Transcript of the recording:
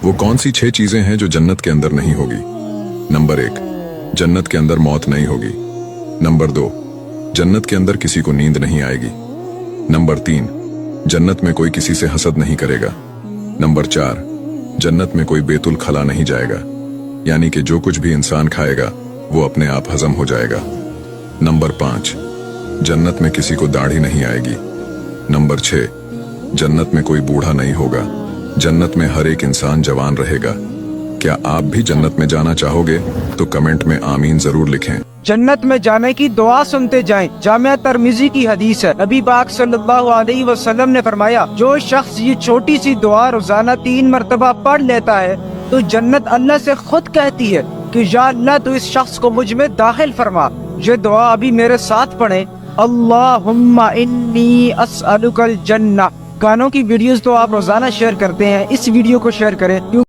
वो कौन सी 6 चीजें हैं जो जन्नत के अंदर नहीं होगी? नंबर 1, जन्नत के अंदर मौत नहीं होगी। नंबर 2, जन्नत के अंदर किसी को नींद नहीं आएगी। नंबर 3, जन्नत में कोई किसी से हसद नहीं करेगा। नंबर 4, जन्नत में कोई बेतुल खला नहीं जाएगा, यानी कि जो कुछ भी इंसान खाएगा वो अपने आप हजम हो जाएगा। नंबर 5, जन्नत में किसी को दाढ़ी नहीं आएगी। नंबर 6, जन्नत में कोई बूढ़ा नहीं होगा। जन्नत में हर एक इंसान जवान रहेगा। क्या आप भी जन्नत में जाना चाहोगे? तो कमेंट में आमीन जरूर लिखें। जन्नत में जाने की दुआ सुनते जाएं। जामिया तिर्मिज़ी की हदीस है, नबी पाक सल्लल्लाहु अलैहि वसल्लम ने फरमाया, जो शख्स ये छोटी सी दुआ रोजाना 3 मरतबा पढ़ लेता है तो जन्नत अल्लाह से खुद कहती है कि या अल्लाह तू इस शख्स को मुझ में दाखिल फरमा। ये दुआ अभी मेरे साथ पढ़ें, अल्लाहुम्मा इन्नी अस्अलुकल जन्नह। गानों की वीडियोस तो आप रोजाना शेयर करते हैं, इस वीडियो को शेयर करें।